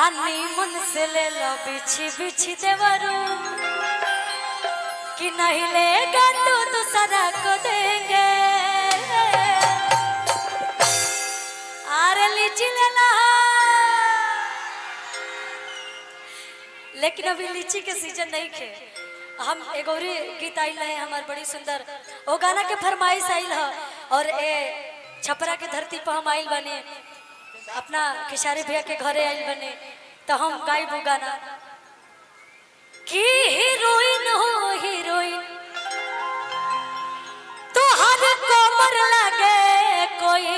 आनी मन से ले लो बिछी बिछी देवरू कि नहीं लेगा तो दूसरा को देंगे। अरे लीची ले ला, लेकिन अभी लीची के सीजन नहीं खे। हम एक और गीत आइल है हमार बड़ी सुंदर, वो गाना के फरमाइश आइल है और ए छपरा के धरती पर हम आइल बने, अपना किशारे भैया के घरे आइल बने, तो हम गाइब वो गाना कि हीरोइन हो हीरोइन तो हर कोमर लगे कोई,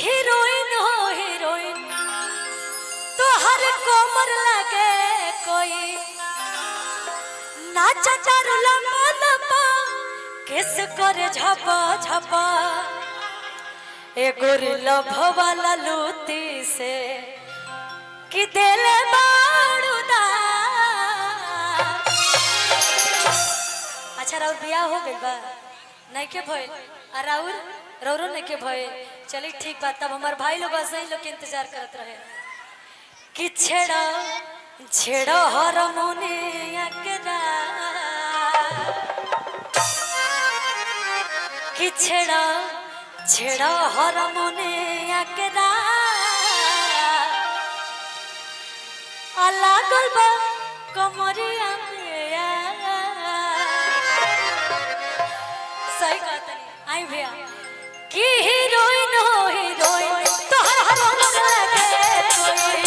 हीरोइन हो हीरोइन तो हर कोमर लगे कोई, नाचा चारू लम्बा लम्बा किस कर झपा झपा, ए गोरिल्ला भवाला लूटी से कि दिल बाड़ूदा। अच्छा राउर बियाह हो गइल बा नहीं के भइल? राउर रौरो नहीं के भइल? चली ठीक बात, तब हमार भाई लोग ऐसे ही लोग के इंतजार करत रहे कि छेड़ा छेड़ा हारमोनिया के कि छेड़ा छेड़ा हारमोनिया के लागल बा कमरिया में। सही कहता नहीं आई भैया कि हीरोइन हो हीरोइन तो हर कोमर लगे कोई,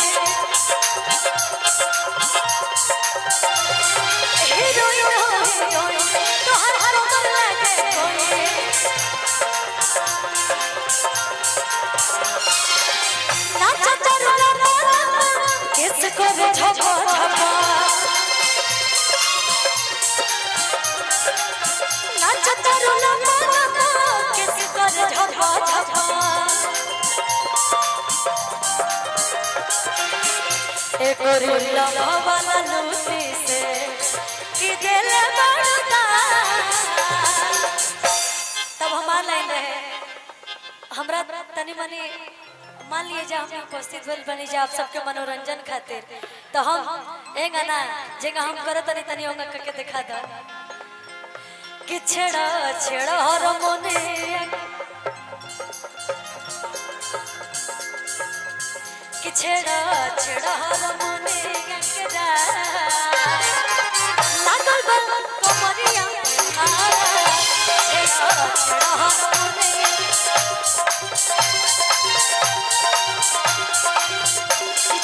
हीरोइन हो हीरोइन तो हर कोमर लगे कोई, नाचा चारू लम्बा किसको भी झपा झपा, नाचा चारू लम्बा किसको भी झपा झपा, एक गोरिल्ला भवाला लूटी से कि दिल बाड़ूदा। तब हमार लाइन रहे हमरा तनी मनी, मान लिए जा हम उपस्थित भेल बनी जा आप सबके मनोरंजन खातिर, तो हम ए गाना जेगा हम करत तनी तनी होंगे करके दिखा दो कि छेड़ा छेड़ा हारमोनिया कि छेड़ा छेड़ा हारमोनिया के लागल बा कमरिया में, छेड़ा छेड़ा हारमोनिया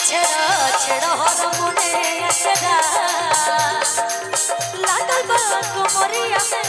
छेड़ा छेड़ा हारमोनिया के लागल बा कमरिया में।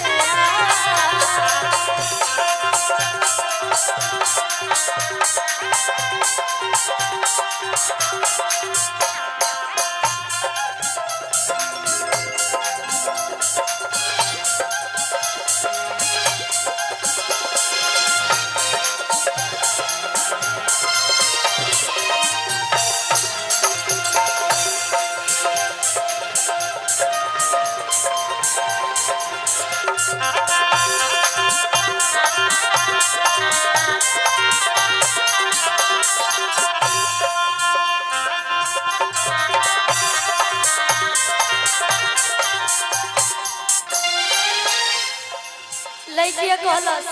लइकिया कहलस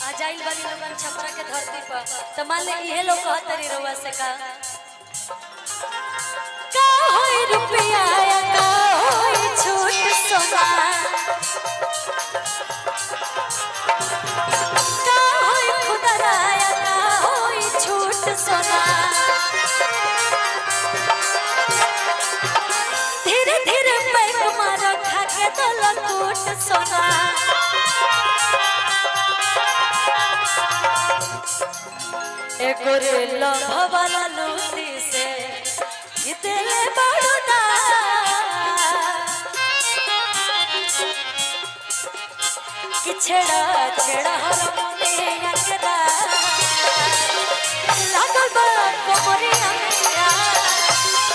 आ जाइल बानी लोगन छपरा के धरती पर, तो मान ले इहे लोग कहत रे रउआ से का होई रुपया का होई छूट सोना, का होई खुदरा का होई छूट सोना, धीरे धीरे पैक मार खा के तो लूट सोना, ए गोरिल्ला भवाला लूटी से कि दिल बाड़ूदा। कि छेड़ा छेड़ा हारमोनिया के लागल बा कमरिया में,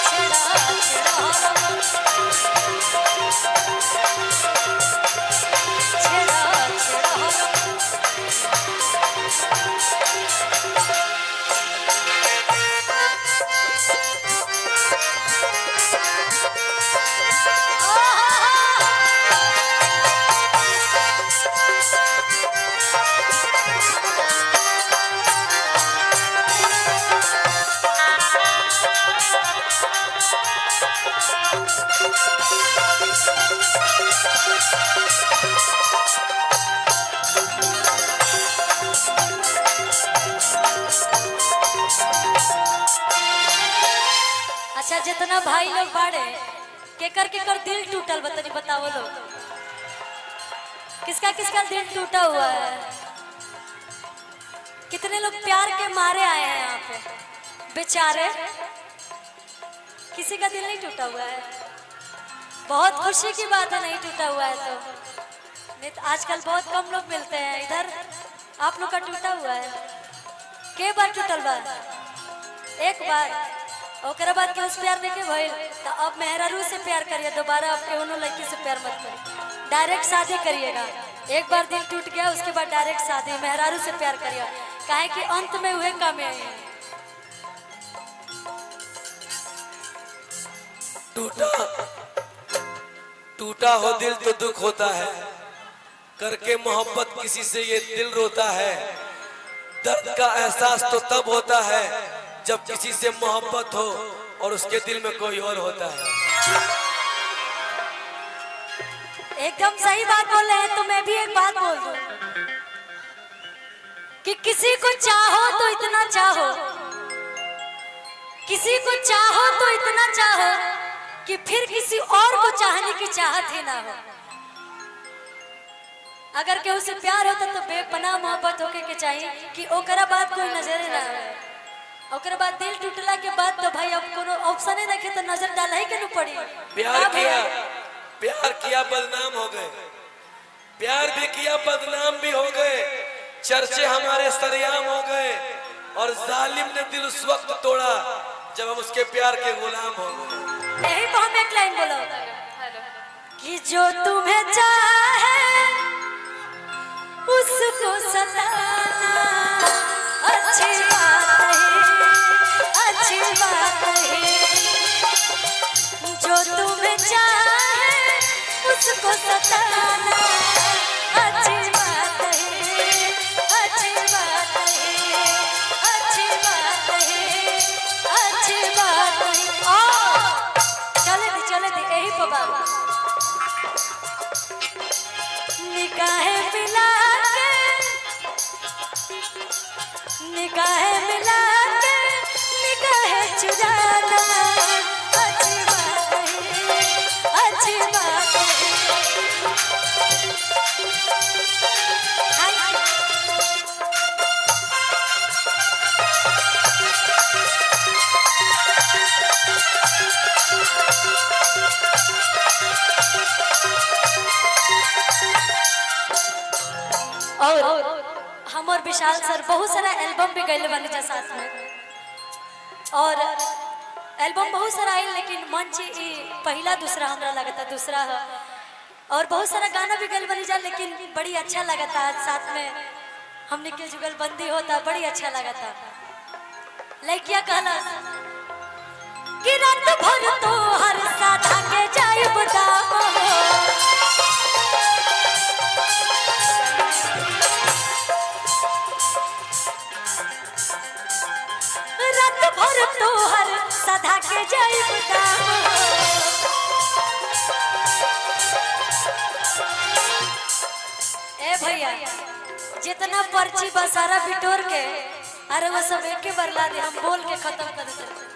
छेड़ा छेड़ा हारमोनिया छेड़ा छेड़ा हारमोनिया अच्छा जितना भाई लोग बाड़े केकर दिल टूटल बतानी बताओ लोग, किसका किसका दिल टूटा हुआ है? कितने लोग प्यार के मारे आए हैं यहाँ पे बेचारे, किसी का दिल नहीं टूटा हुआ है? बहुत खुशी की बात है नहीं टूटा हुआ है तो, नहीं तो आजकल बहुत कम लोग मिलते हैं इधर। आप लोग का टूटा हुआ है? के बार टूटल बा? एक बार, ओकरा बाद के उस प्यार देखे भइल तो अब मेहरारू से प्यार करिए, दोबारा अब केहू लड़की से प्यार मत करिए, डायरेक्ट शादी करिएगा। एक बार दिल टूट गया उसके बाद डायरेक्ट शादी, मेहरारू से प्यार करिए, काहे कि अंत में वह काम है। टूटा हो दिल तो दुख होता है, करके मोहब्बत किसी से ये दिल रोता है। दर्द का एहसास तो तब होता है जब किसी से मोहब्बत हो और उसके दिल में कोई और होता है। एकदम सही बात बोल रहे हैं। तो मैं भी एक बात बोल दूं कि किसी को चाहो तो इतना चाहो, किसी को चाहो तो इतना चाहो कि फिर किसी और को चाहने की चाहत ही ना हो। अगर केहू से प्यार होता तो बेपनाह मोहब्बत होके के चाहिए कि ओकरा बात कोई नजर ना आए। ओकरा बाद दिल टूटला के बाद तो भाई अब कोनो ऑप्शन ही देखे तो नजर डाला ही के न पड़ी। प्यार किया बदनाम हो गए, प्यार भी किया बदनाम भी हो गए, चर्चे हमारे सरेआम हो गए और जालिम ने दिल उस वक्त तोड़ा जब हम उसके प्यार के गुलाम हो गए। यही तो हम एक लाइन बोलो कि जो तुम्हें चाहे उसको सताना अच्छी बात है, अच्छी बात है। जो तुम्हें चाहे उसको सताना अच्छी बात है, अच्छी बात है, अच्छी बात है, अच्छी बात है। चले दी यही बाबा निकाहें मिला के, निकाहें मिला के निकाहें चुराना अच्छी बात है, अच्छी बात है। और हम और विशाल सर बहुत सारा एल्बम भी गए बने जा साथ में, और एल्बम बहुत सारा आई लेकिन मंच पहला दूसरा हमरा लगता दूसरा है, और बहुत सारा गाना भी गए बनी जा लेकिन बड़ी अच्छा लगता है साथ में हमने के जुगलबंदी होता बड़ी अच्छा लगता। लड़किया कहला कि रात भर तो हर साधा के जाई बताओ, रात भर तो हर साधा के जाई बताओ। ए भैया जितना पर्ची बसारा बिटोर के अरे वो सब एक बार ला दे, हम बोल के खत्म कर दे।